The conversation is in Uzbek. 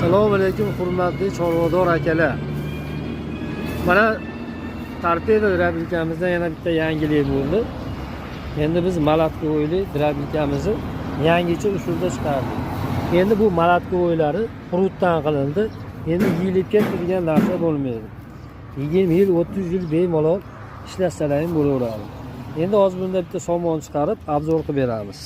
Assalomu alaykum hurmatli chorvador akalar. Mana Torpedo drabilkamizda yana bitta yangilik bo'ldi. Endi biz malatko'yli drabilkamizni yangicha usulda chiqardik. Endi bu malatko'ylari qurutdan qilindi. Endi yeyilib ketadigan narsa bo'lmaydi. 20 yil, 30 yil bemalol ishlasalar ham bo'laveradi. Endi hozir bunda bitta somon chiqarib, obzor qilib beramiz.